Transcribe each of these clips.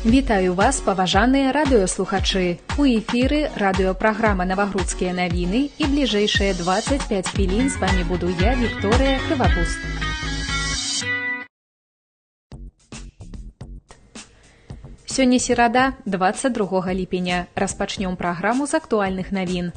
Вітаю вас, паважаныя радыёслухачы. У эфіры радыёпраграма «Навагрудскія навіны» і бліжэйшыя 25 хвілін з вамі буду я, Вікторыя Крывапуст. Сёння серада, 22 ліпеня. Распачнём праграму з актуальных навін.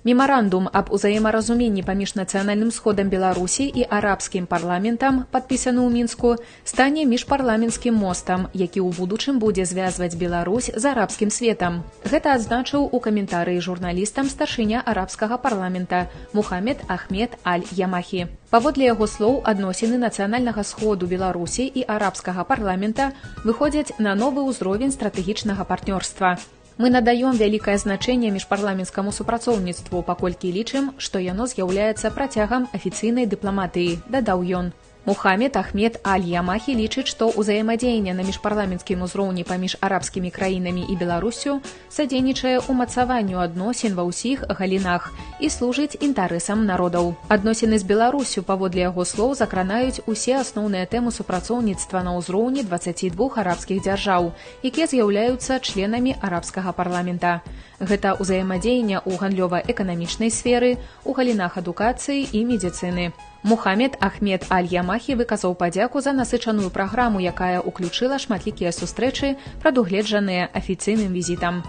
Мемарандум аб узаемаразуменні паміж Нацыянальным сходам Беларусі і арабскім парламентам, падпісаны ў Мінску, стане міжпарламенцкім мостам, які ў будучым будзе звязваць Беларусь з арабскім светам. Гэта адзначыў у каментарыі журналістам старшыня арабскага парламента Мухаммед Ахмед Аль-Ямахі. Паводле яго слоў, адносіны нацыянальнага сходу Беларусі і арабскага парламента выходзяць на новы ўзровень стратэгічнага партнёрства. Мы надаем вялікае значэнне міжпарламенцкаму супрацоўніцтву, паколькі лічым, што яно з'яўляецца працягам афіцыйнай дыпламатыі, дадаў ён. Мухаммед Ахмед Аль-Ямахі лічыць, што ўзаемадзеянне на міжпарламенцкім узроўні паміж арабскімі краінамі і Беларуссю садзейнічае ўмацаванню адносін ва ўсіх галінах і служыць інтарэсам народаў. Адносіны з Беларуссю, паводле яго слоў, закранаюць усе асноўныя тэмы супрацоўніцтва на ўзроўні 22 арабскіх дзяржаў, якія з'яўляюцца членамі арабскага парламента. Гэта ўзаемадзеянне ў гандлёва-эканамічнай сферы, у галінах адукацыі і медыцыны. Мухаммед Ахмед Аль-Ямахі выказаў падзяку за насычаную праграму, якая ўключыла шматлікія сустрэчы, прадугледжаныя афіцыйным візітам.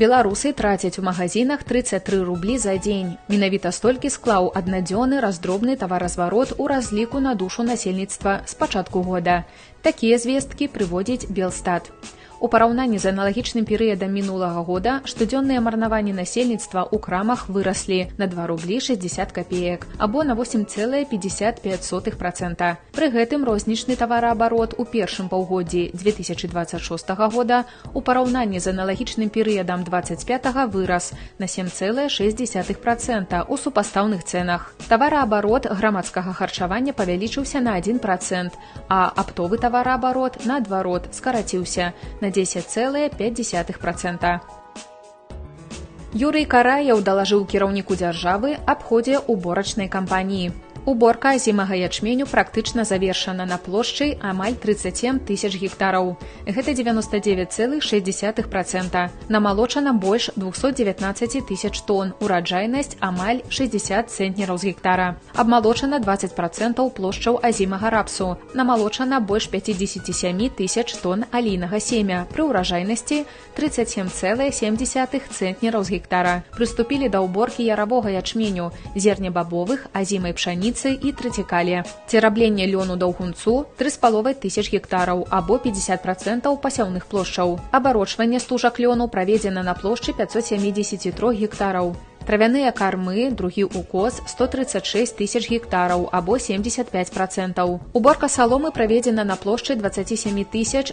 Беларусы трацяць у магазинах 33 рублі за дзень. Менавіта столькі склаў аднадзённы раздробны таваразварот у разліку на душу насельніцтва з пачатку года. Такія звесткі прыводзіць Белстат. У параўнанні з аналагічным перыядам мінулага года штодзённыя марнаванні насельніцтва ў крамах выраслі на 2 рублі 60 копеек, або на 8,55%. Пры гэтым рознічны тавараабарот у першым паўгоддзі 2026 года у параўнанні з аналагічным перыядам 25 вырас на 7,6% у супастаўных цэнах. Тавараабарот грамадскага харчавання павялічыўся на 1%, а аптовы тавараабарот, наадварот, скараціўся на 10,5%. Юрый Караеў далажыў кіраўніку дзяржавы аб ходзе уборачнай кампаніі. Уборка азімага ячменю практычна завершана на плошчы амаль 37 тысяч гектараў. Гэта 99,6%. Намалочана больш 219 тысяч тонн, ураджайнасць амаль 60 цэнтнераў з гектара. Абмалочана 20% плошчаў азімага рапсу. Намалочана больш 57 тысяч тонн алійнага семя, пры ўражайнасці 37,7 цэнтнераў з гектара. Прыступілі да ўборкі яравога ячменю, зернебабовых, азімай пшаніцы і трыцікалія. Церабленне лёну даўгунцу 3,5 тысяч гектараў, або 50% пасяўных плошчаў. Абарочванне стужак лёну праведзена на плошчы 573 гектараў. Травяныя кормы, другі укос 136 тысяч гектараў, або 75%. Уборка саломы праведзена на плошчы 27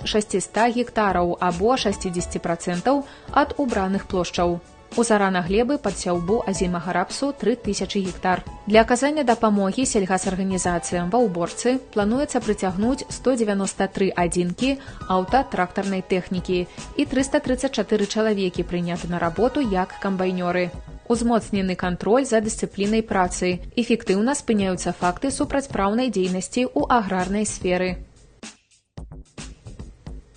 600 гектараў, або 60% ад убраных плошчаў. У зарана глебы пад сяўбу азімага рапсу 3000 гектар. Для аказання дапамогі сельгасарганізацыям ва ўборцы плануецца прыцягнуць 193 адзінкі аўта-трактарнай тэхнікі і 334 чалавекі прыняты на работу як камбайнёры. Узмоцнены кантроль за дысцыплінай працы. Эфектыўна спыняюцца факты супрацьпраўнай дзейнасці ў аграрнай сферы.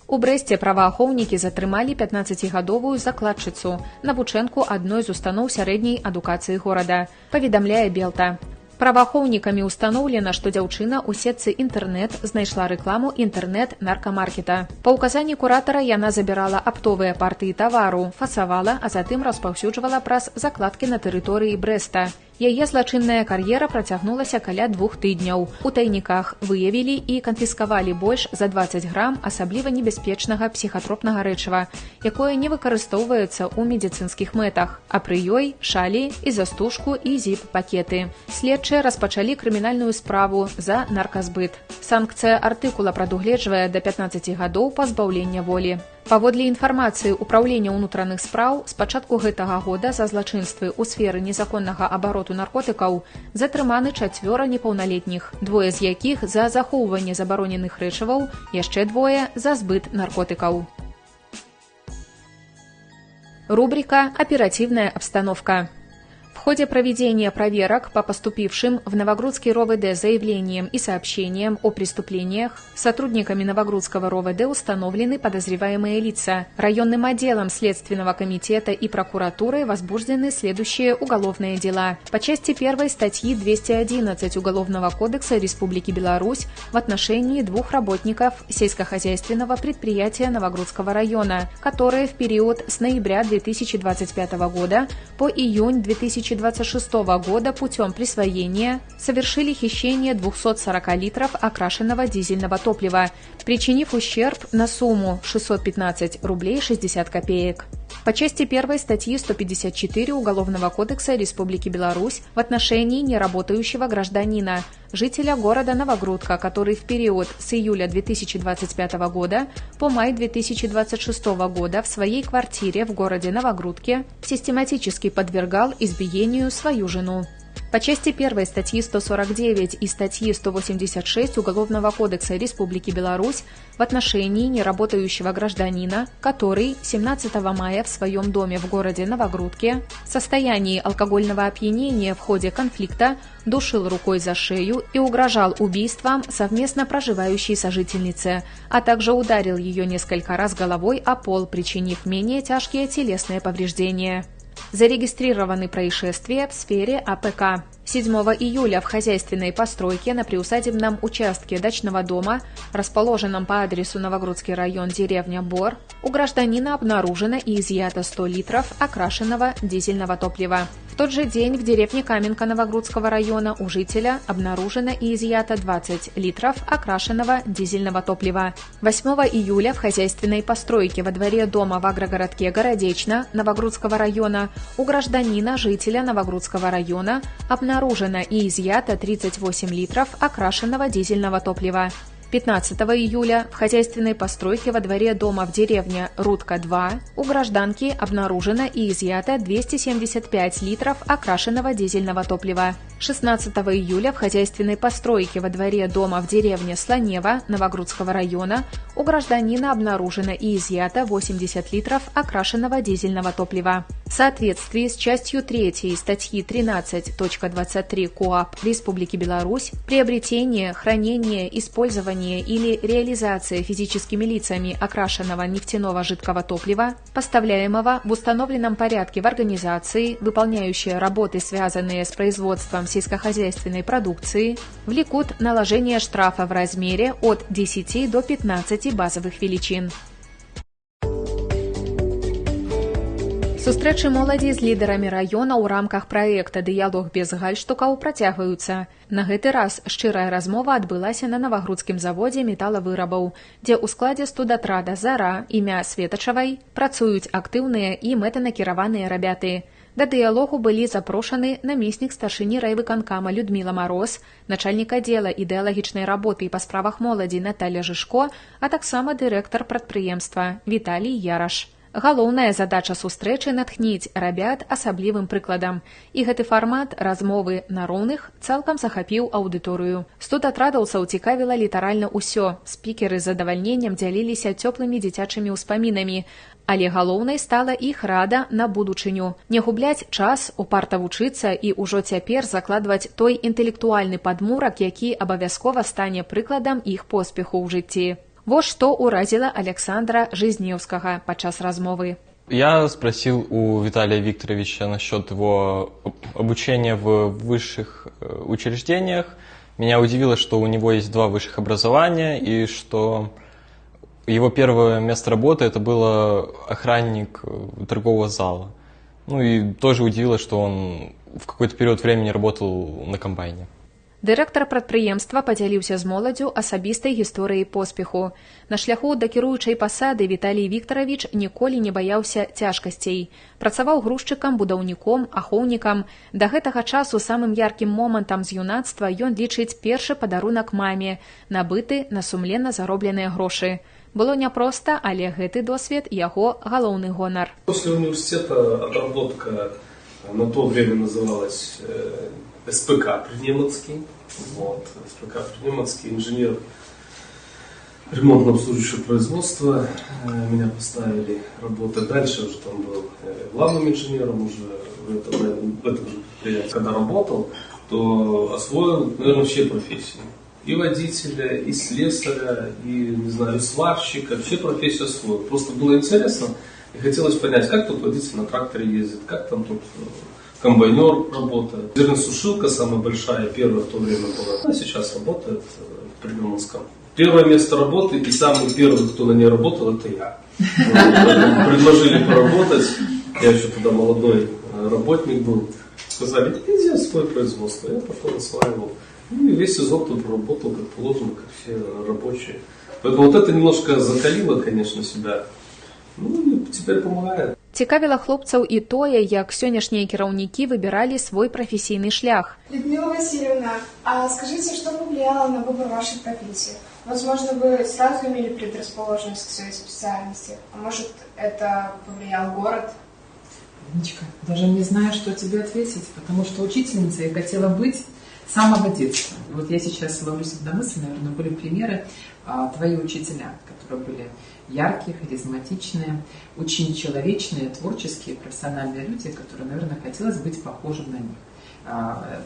У Брэсце праваахоўнікі затрымалі 15гадовую закладчыцу, навучэнку адной з устаноў сярэдняй адукацыі горада, паведамляе Белта. Праваахоўнікамі ўстаноўлена, што дзяўчына ў сетцы інтэрнэт знайшла рэкламу інтэрнэт-наркамаркета. Па ўказанні куратара яна забірала аптовыя партыі тавару, фасавала, а затым распаўсюджвала праз закладкі на тэрыторыі Брэста. Яе злачынная кар'ера працягнулася каля 2 тыдняў. У тайніках выявілі і канфіскавалі больш за 20 грам асабліва небяспечнага псіхатропнага рэчыва, якое не выкарыстоўваецца ў медыцынскіх мэтах, а пры ёй шалі, ізастужку і зіп-пакеты. Следчыя распачалі крымінальную справу за нарказбыт. Санкцыя артыкула прадугледжвае да 15 гадоў пазбаўлення волі. Паводле інфармацыі ўпраўлення ўнутраных спраў, з пачатку гэтага года за злачынствы ў сферы незаконнага абароту наркотыкаў затрыманы 4 непаўналетніх, 2 з якіх за захоўванне забароненых рэчываў, яшчэ 2 за збыт наркотыкаў. Рубрика «Оперативная обстановка». В ходе проведения проверок по поступившим в Новогрудский РОВД заявлениям и сообщениям о преступлениях сотрудниками Новогрудского РОВД установлены подозреваемые лица. Районным отделом Следственного комитета и прокуратурой возбуждены следующие уголовные дела. По части 1 статьи 211 Уголовного кодекса Республики Беларусь в отношении двух работников сельскохозяйственного предприятия Новогрудского района, которые в период с ноября 2025 года по июнь 2026 года путем присвоения совершили хищение 240 литров окрашенного дизельного топлива, причинив ущерб на сумму 615 рублей 60 копеек. По части 1 статьи 154 Уголовного кодекса Республики Беларусь в отношении неработающего гражданина, жителя города Новогрудка, который в период с июля 2025 года по май 2026 года в своей квартире в городе Новогрудке систематически подвергал избиению свою жену. По части 1 статьи 149 и статьи 186 Уголовного кодекса Республики Беларусь в отношении неработающего гражданина, который 17 мая в своем доме в городе Новогрудке в состоянии алкогольного опьянения в ходе конфликта душил рукой за шею и угрожал убийством совместно проживающей сожительнице, а также ударил ее несколько раз головой о пол, причинив менее тяжкие телесные повреждения. Зарегистрированы происшествия в сфере АПК. 7 июля в хозяйственной постройке на приусадебном участке дачного дома, расположенном по адресу Новогрудский район, деревня Бор, у гражданина обнаружено и изъято 100 литров окрашенного дизельного топлива. В тот же день в деревне Каменка Новогрудского района у жителя обнаружено и изъято 20 литров окрашенного дизельного топлива. 8 июля в хозяйственной постройке во дворе дома в агрогородке Городечно Новогрудского района у гражданина, жителя Новогрудского района, обнаружено и изъято 38 литров окрашенного дизельного топлива. 15 июля в хозяйственной постройке во дворе дома в деревне Рудка-2 у гражданки обнаружено и изъято 275 литров окрашенного дизельного топлива. 16 июля в хозяйственной постройке во дворе дома в деревне Слонево Новогрудского района у гражданина обнаружено и изъято 80 литров окрашенного дизельного топлива. В соответствии с частью 3 статьи 13.23 КоАП Республики Беларусь приобретение, хранение, использование или реализация физическими лицами окрашенного нефтяного жидкого топлива, поставляемого в установленном порядке в организации, выполняющие работы, связанные с производством сельскохозяйственной продукции, влекут наложение штрафа в размере от 10 до 15 базовых величин. Сустрэчы моладзі з лідарамі раёна ў рамках праекта «Дыялог без гальштукаў» працягваюцца. На гэты раз шчырая размова адбылася на Новогрудскім заводзе металавырабаў, дзе ў складзе студатрада «Зара» імя Светачавай працуюць актыўныя і мэтанакіраваныя рабяты. Да дыялогу былі запрошаны намеснік старшыні райвыканкама Людміла Мароз, начальнік аддзела ідэалагічнай работы па справах моладзі Наталья Жышко, а таксама дырэктар прадпрыемства Віталій Яраш. Галоўная задача сустрэчы натхніць рабят асаблівым прыкладам. І гэты фармат размовы на роўных цалкам захапіў аўдыторыю. Студатрадаўцаў цікавіла літаральна ўсё. Спікеры з задавальненнем дзяліліся цёплымі дзіцячымі ўспамінамі. Але галоўнай стала іх рада на будучыню. Не губляць час, упарта вучыцца і ўжо цяпер закладваць той інтэлектуальны падмурак, які абавязкова стане прыкладам іх поспеху ў жыцці. Вот что уразило Александра Жизневского подчас размовы. Я спросил у Виталия Викторовича насчет его обучения в высших учреждениях. Меня удивило, что у него есть 2 высших образования, и что его первое место работы это было охранник торгового зала. Ну и тоже удивило, что он в какой-то период времени работал на комбайне. Дырэктар прадпрыемства падзяліўся з моладзю асабістай гісторыяй поспеху. На шляху да кіруючай пасады Віталій Віктаравіч ніколі не баяўся цяжкасцей. Працаваў грузчыкам, будаўніком, ахоўнікам. Да гэтага часу самым яркім момантам з юнацтва ён лічыць першы падарунак маме, набыты на сумленна заробленыя грошы. Было няпроста, але гэты досвед яго галоўны гонар. После университета отработка на то время называлась СПК Приднемовский. СПК Приднемовский, инженер ремонтно-обслуживающее производство. Меня поставили работать дальше, уже там был главным инженером уже в этом же предприятии. Когда работал, то освоил, наверное, все профессии. И водителя, и слесаря, и, не знаю, и сварщика, все профессии освоил. Просто было интересно и хотелось понять, как тут водитель на тракторе ездит, как там тут комбайнер работает. Зерносушилка самая большая, первая в то время была, а сейчас работает в Придуманском. Первое место работы и самый первый, кто на ней работал, это я. Предложили поработать, я еще тогда молодой работник был. Сказали, иди освой производство. Я пошел осваивал. Ну и весь сезон тут работал, как положено, как все рабочие. Поэтому вот это немножко закалило, конечно, себя. Ну и теперь помогает. Цікавіла хлопцаў і тое, як сённяшнія кіраўнікі выбіралі свой прафесійны шлях. Людмила Васильевна, а скажите, что повлияло на выбор вашей профессии? Возможно, вы сразу имели предрасположенность к своей специальности, а может, это повлиял город? Ничка, даже не знаю, что тебе ответить, потому что учительницей я хотела быть с самого детства. Вот я сейчас ловлюсь на мысли, наверное, были примеры твои учителя, которые были яркие, харизматичные, очень человечные, творческие, профессиональные люди, которые, наверное, хотелось быть похожим на них.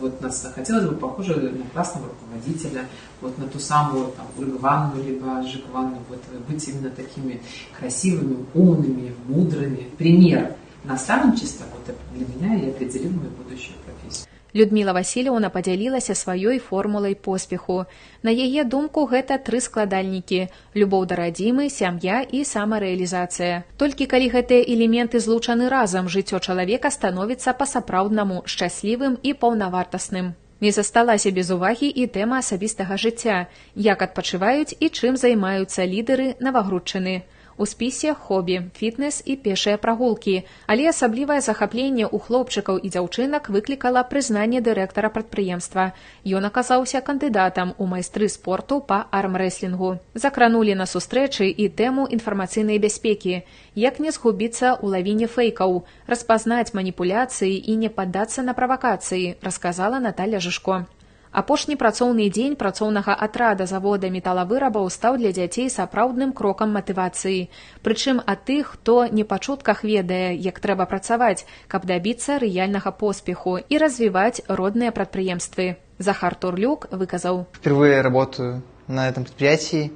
Вот нас хотелось бы похоже на классного руководителя, вот на ту самую там, Ольгу Ивановну, либо Жику Ивановну, вот, быть именно такими красивыми, умными, мудрыми. Пример наставничества вот, для меня и определил мою будущую профессию. Людмила Васильевна падзялілася сваёй формулай поспеху. На яе думку, гэта 3 складальнікі – любоў да радзімы, сям'я і самарэалізацыя. Толькі калі гэтыя элементы злучаны разам, жыццё чалавека становіцца па-сапраўднаму шчаслівым і паўнавартасным. Не засталася без увагі і тэма асабістага жыцця, як адпачываюць і чым займаюцца лідары Навагрудчыны. У спісе хобі, фітнес і пешыя прагулкі, але асаблівае захапленне ў хлопчыкаў і дзяўчынак выклікала прызнанне дырэктара прадпрыемства. Ён аказаўся кандыдатам у майстры спорту па армрэслінгу. Закранулі на сустрэчы і тэму інфармацыйнай бяспекі, як не згубіцца ў лавіне фэйкаў, распазнаць маніпуляцыі і не паддацца на правакацыі, расказала Наталья Жышко. Апошні працоўны дзень працоўнага атрада завода металавырабаў стаў для дзяцей сапраўдным крокам матывацыі. Прычым ад тых, хто не па чутках ведае, як трэба працаваць, каб дабіцца рэальнага поспеху і развіваць родныя прадпрыемствы. Захар Турлюк выказаў. Впервые работаю на этом предприятии.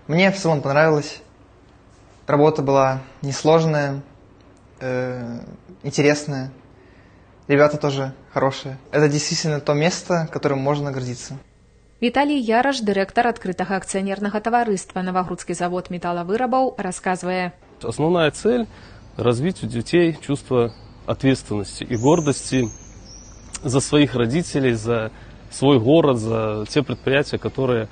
Мне в целом понравилось. Работа была несложная, интересная. Ребята тоже хорошие. Это действительно то место, которым можно гордиться. Віталій Яраш, дырэктар адкрытага акцыянернага таварыства «Навагрудскі завод металловырабаў», рассказывае. Основная цель – развить у детей чувство ответственности и гордости за своих родителей, за свой город, за те предприятия, которые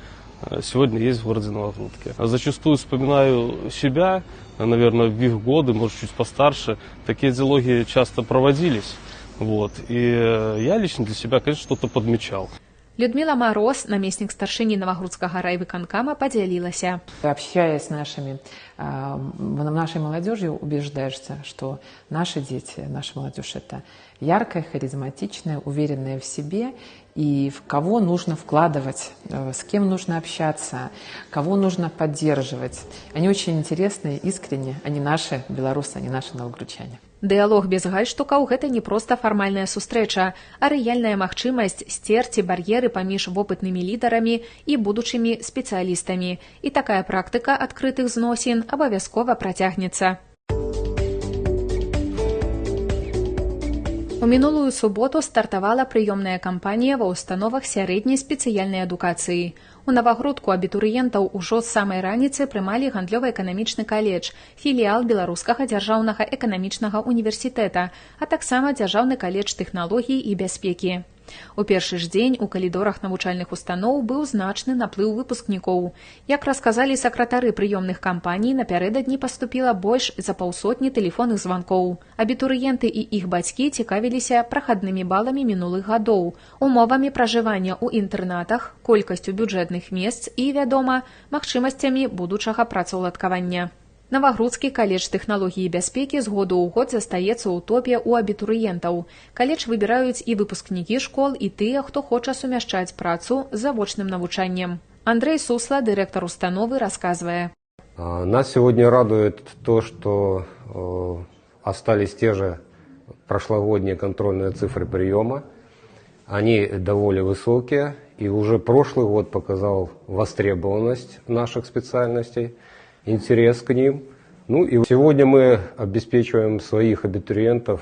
сегодня есть в городе Новогрудке. Зачастую вспоминаю себя, наверное, в их годы, может, чуть постарше, такие диалоги часто проводились. Вот. И я лично для себя, конечно, что-то подмечал. Людмила Мороз, наместник старшыні Навагрудскага райвыканкама, поделилася. Общаясь с нашей молодежью, убеждаешься, что наши дети, наша молодежь – это яркая, харизматичная, уверенная в себе, и в кого нужно вкладывать, с кем нужно общаться, кого нужно поддерживать. Они очень интересные, искренние, они наши белорусы, они наши новогрудчане. Дыялог без гальштукаў – гэта не проста фармальная сустрэча, а рэальная магчымасць сцерці бар'еры паміж вопытнымі лідарамі і будучымі спецыялістамі. І такая практыка адкрытых зносін абавязкова працягнецца. У мінулую суботу стартавала прыёмная кампанія ва ўстановах сярэдняй спецыяльнай адукацыі. У Навагрудку абітурыентаў ужо з самай раніцы прымалі гандлёва-эканамічны каледж, філіял Беларускага дзяржаўнага эканамічнага універсітэта, а таксама дзяржаўны каледж тэхналогій і бяспекі. У першы ж дзень у калідорах навучальных устаноў быў значны наплыў выпускнікоў. Як расказалі сакратары прыёмных кампаній, напярэдадні паступіла больш за 500 тэлефонных званкоў. Абітурыенты і іх бацькі цікавіліся прахаднымі баламі мінулых гадоў, умовамі пражывання ў інтэрнатах, колькасцю бюджэтных месц і, вядома, магчымасцямі будучага працаўладкавання. Навагрудскі каледж тэхналогіі і бяспекі з году ў год застаецца ў топе ў абітурыентаў. Каледж выбіраюць і выпускнікі школ, і тыя, хто хоча сумяшчаць працу з завочным навучаннем. Андрей Сусла, директор установы, рассказывая. Нас сегодня радует то, что остались те же прошлогодние контрольные цифры приема. Они довольно высокие, и уже прошлый год показал востребованность наших специальностей, интерес к ним. Ну и сегодня мы обеспечиваем своих абитуриентов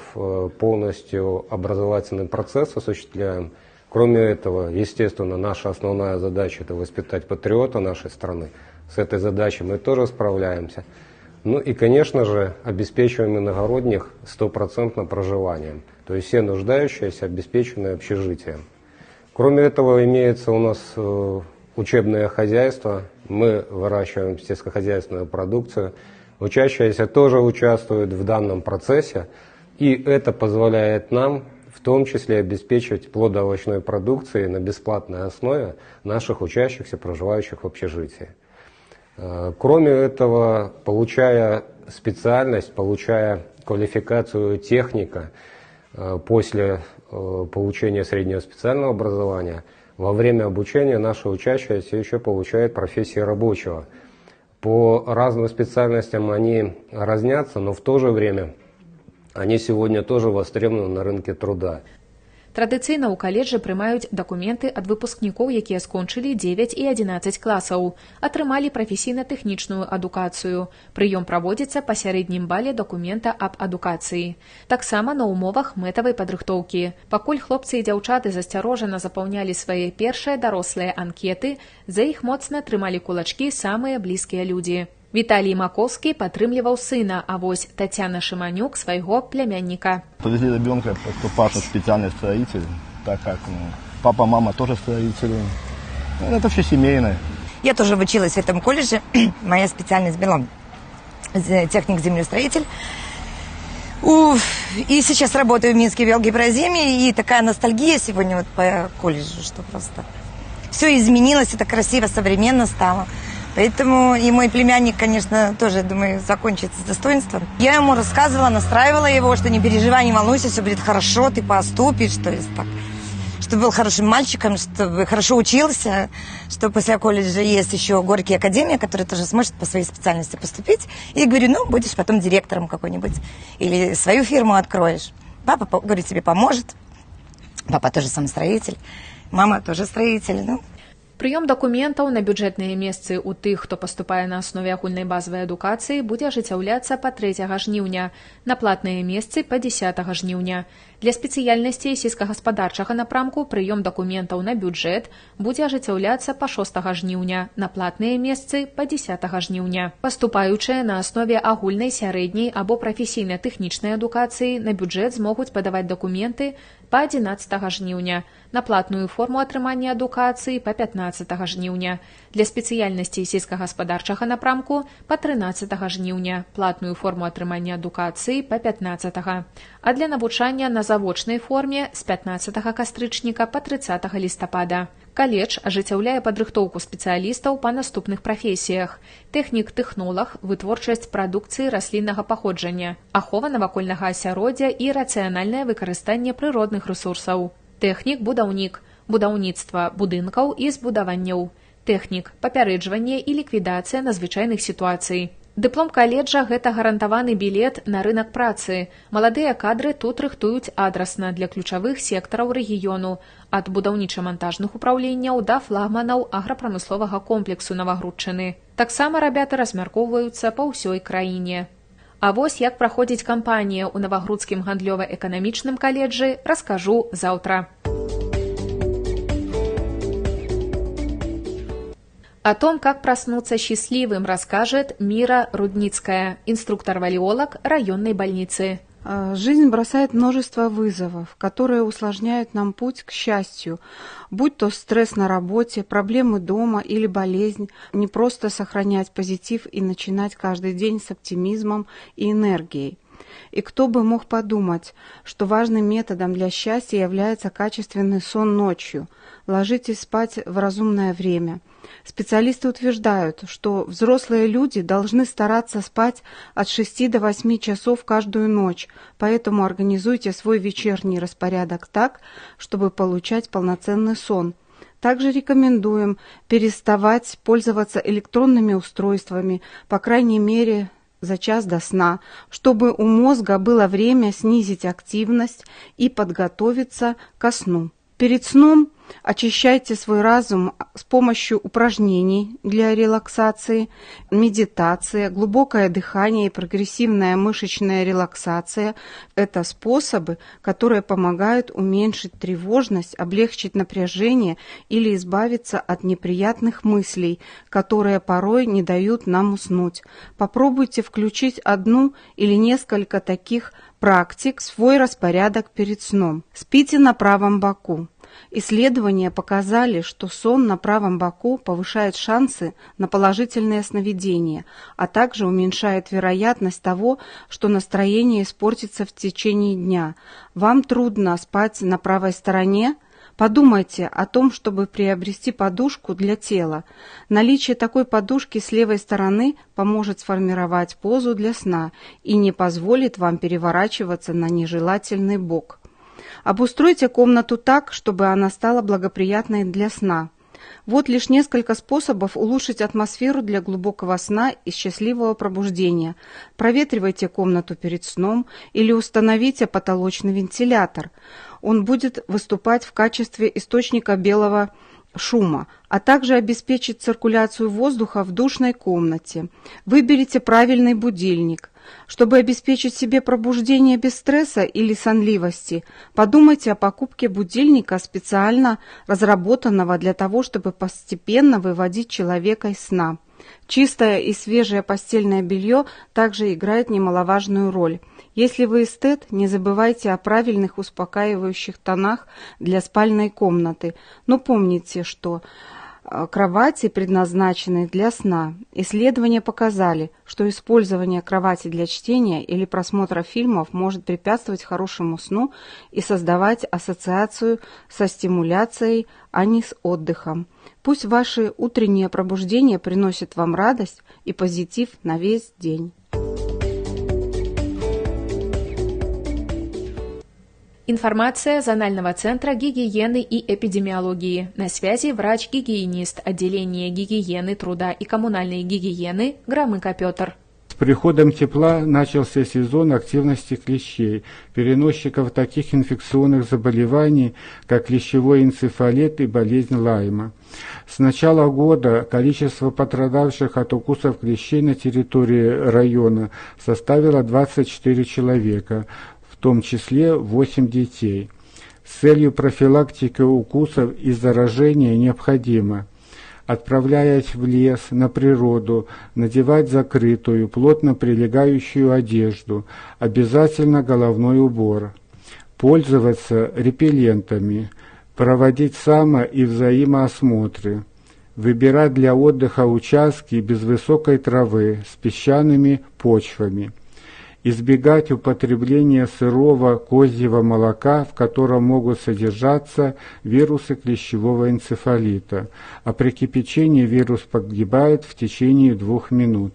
полностью образовательный процесс, осуществляем. Кроме этого, естественно, наша основная задача – это воспитать патриота нашей страны. С этой задачей мы тоже справляемся. Ну и, конечно же, обеспечиваем иногородних 100% проживанием. То есть все нуждающиеся обеспечены общежитием. Кроме этого, имеется у нас учебное хозяйство. Мы выращиваем сельскохозяйственную продукцию. Учащиеся тоже участвуют в данном процессе. И это позволяет нам в том числе обеспечивать плодоовощной продукцией на бесплатной основе наших учащихся, проживающих в общежитии. Кроме этого, получая специальность, получая квалификацию техника после получения среднего специального образования, во время обучения наши учащиеся еще получают профессии рабочего. По разным специальностям они разнятся, но в то же время они сегодня тоже востребованы на рынке труда. Традыцыйна ў каледжы прымаюць дакументы ад выпускнікоў, якія скончылі 9 і 11 класаў, атрымалі прафесійна-тэхнічную адукацыю. Прыём праводзіцца па сярэднім бале дакумента аб адукацыі. Таксама на ўмовах мэтавай падрыхтоўкі. Пакуль хлопцы і дзяўчаты засцярожана запаўнялі свае першыя дарослыя анкеты, за іх моцна трымалі кулачкі самыя блізкія людзі. Віталій Макоўскі падтрымліваў сына, а вось Тацяна Шыманюк свайго племянніка. Повезли ребенка, что папа специальный строитель, так как папа, мама тоже строители. Это все семейное. Я тоже училась в этом колледже. Моя специальность была техник-землестроитель. И сейчас работаю в Минске в Белгибраземе. И такая ностальгия сегодня вот по колледжу, что просто все изменилось, это красиво, современно стало. Поэтому и мой племянник, конечно, тоже, думаю, закончит с достоинством. Я ему рассказывала, настраивала его, что не переживай, не волнуйся, все будет хорошо, ты поступишь, то есть так. Чтобы был хорошим мальчиком, чтобы хорошо учился, что после колледжа есть еще Горький академия, которая тоже сможет по своей специальности поступить. И говорю, ну, будешь потом директором какой-нибудь или свою фирму откроешь. Папа, говорит, тебе поможет. Папа тоже сам строитель, мама тоже строитель, ну. Прыём дакументаў на бюджэтныя месцы ў тых, хто паступае на аснове агульнай базавай адукацыі, будзе ажыццяўляцца па 3 жніўня, на платныя месцы па 10 жніўня. Для спецыяльнасцей сельскагаспадарчага напрамку прыём дакументаў на бюджэт будзе ажыццяўляцца па 6 жніўня, на платныя месцы па 10 жніўня. Паступаючыя на аснове агульнай, сярэдняй або прафесійна-тэхнічнай адукацыі на бюджэт змогуць падаваць дакументы па 11 жніўня, на платную форму атрымання адукацыі па 15 жніўня, для спецыяльнасцей сельскагаспадарчага напрамку па 13 жніўня, платную форму атрымання адукацыі па 15, а для навучання на завочнай форме з 15 кастрычніка па 30 лістапада. Каледж ажыццяўляе падрыхтоўку спецыялістаў па наступных прафесіях: тэхнік-тэхнолаг, вытворчасць прадукцыі расліннага паходжання, ахова навакольнага асяроддзя і рацыянальнае выкарыстанне прыродных рэсурсаў. Тэхнік-будаўнік, будаўніцтва будынкаў і збудаванняў. Тэхнік, папярэджванне і ліквідацыя надзвычайных сітуацый. Дыплом каледжа – гэта гарантаваны білет на рынак працы. Маладыя кадры тут рыхтуюць адрасна для ключавых сектараў рэгіёну, ад будаўніча-мантажных упраўленняў да флагманаў аграпрамысловага комплексу Навагрудчыны. Таксама рабята размяркоўваюцца па ўсёй краіне. А вось як праходзіць кампанія ў Навагрудскім гандлёва-эканамічным каледжы, раскажу заўтра. О том, как проснуться счастливым, расскажет Мира Рудницкая, инструктор-валиолог районной больницы. Жизнь бросает множество вызовов, которые усложняют нам путь к счастью. Будь то стресс на работе, проблемы дома или болезнь, не просто сохранять позитив и начинать каждый день с оптимизмом и энергией. И кто бы мог подумать, что важным методом для счастья является качественный сон ночью. Ложитесь спать в разумное время. Специалисты утверждают, что взрослые люди должны стараться спать от 6 до 8 часов каждую ночь, поэтому организуйте свой вечерний распорядок так, чтобы получать полноценный сон. Также рекомендуем переставать пользоваться электронными устройствами, по крайней мере, за час до сна, чтобы у мозга было время снизить активность и подготовиться ко сну. Перед сном очищайте свой разум с помощью упражнений для релаксации, медитация, глубокое дыхание и прогрессивная мышечная релаксация – это способы, которые помогают уменьшить тревожность, облегчить напряжение или избавиться от неприятных мыслей, которые порой не дают нам уснуть. Попробуйте включить одну или несколько таких практик в свой распорядок перед сном. Спите на правом боку. Исследования показали, что сон на правом боку повышает шансы на положительные сновидения, а также уменьшает вероятность того, что настроение испортится в течение дня. Вам трудно спать на правой стороне? Подумайте о том, чтобы приобрести подушку для тела. Наличие такой подушки с левой стороны поможет сформировать позу для сна и не позволит вам переворачиваться на нежелательный бок. Обустройте комнату так, чтобы она стала благоприятной для сна. Вот лишь несколько способов улучшить атмосферу для глубокого сна и счастливого пробуждения. Проветривайте комнату перед сном или установите потолочный вентилятор. Он будет выступать в качестве источника белого шума, а также обеспечить циркуляцию воздуха в душной комнате. Выберите правильный будильник. Чтобы обеспечить себе пробуждение без стресса или сонливости, подумайте о покупке будильника, специально разработанного для того, чтобы постепенно выводить человека из сна. Чистое и свежее постельное белье также играет немаловажную роль. Если вы эстет, не забывайте о правильных успокаивающих тонах для спальной комнаты. Но помните, что кровати предназначены для сна. Исследования показали, что использование кровати для чтения или просмотра фильмов может препятствовать хорошему сну и создавать ассоциацию со стимуляцией, а не с отдыхом. Пусть ваши утренние пробуждения приносят вам радость и позитив на весь день. Информация Зонального центра гигиены и эпидемиологии. На связи врач-гигиенист отделения гигиены, труда и коммунальной гигиены Громыко Петр. С приходом тепла начался сезон активности клещей, переносчиков таких инфекционных заболеваний, как клещевой энцефалит и болезнь Лайма. С начала года количество пострадавших от укусов клещей на территории района составило 24 человека, в том числе 8 детей. С целью профилактики укусов и заражения необходимо, отправляясь в лес, на природу, надевать закрытую, плотно прилегающую одежду, обязательно головной убор, пользоваться репеллентами, проводить само- и взаимоосмотры, выбирать для отдыха участки без высокой травы с песчаными почвами, избегать употребления сырого козьего молока, в котором могут содержаться вирусы клещевого энцефалита, а при кипячении вирус погибает в течение 2 минут.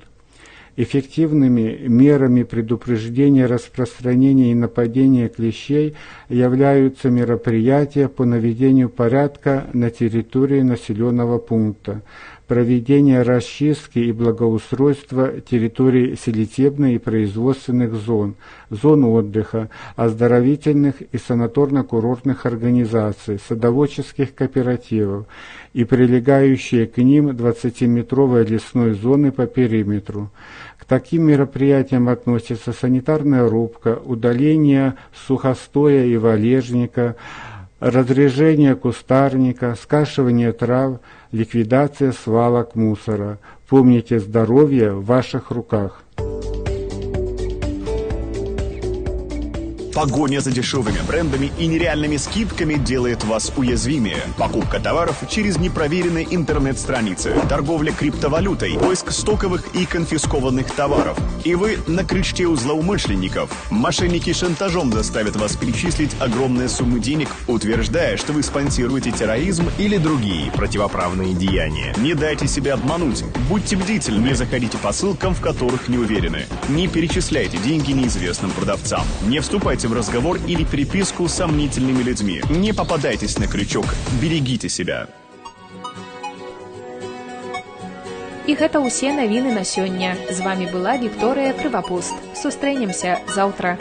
Эффективными мерами предупреждения распространения и нападения клещей являются мероприятия по наведению порядка на территории населенного пункта, проведение расчистки и благоустройства территорий селитебной и производственных зон, зон отдыха, оздоровительных и санаторно-курортных организаций, садоводческих кооперативов и прилегающие к ним 20-метровой лесной зоны по периметру. К таким мероприятиям относятся санитарная рубка, удаление сухостоя и валежника, разрежение кустарника, скашивание трав, ликвидация свалок мусора. Помните, здоровье в ваших руках. Погоня за дешевыми брендами и нереальными скидками делает вас уязвимее. Покупка товаров через непроверенные интернет-страницы, торговля криптовалютой, поиск стоковых и конфискованных товаров. И вы на крючке у злоумышленников. Мошенники шантажом заставят вас перечислить огромные суммы денег, утверждая, что вы спонсируете терроризм или другие противоправные деяния. Не дайте себя обмануть. Будьте бдительны, не заходите по ссылкам, в которых не уверены. Не перечисляйте деньги неизвестным продавцам. Не вступайте в разговор или переписку с сомнительными людьми. Не попадайтесь на крючок. Берегите себя. І гэта ўсе навіны на сёння. З вами была Вікторыя Крывапуст. Сустрэнемся заўтра.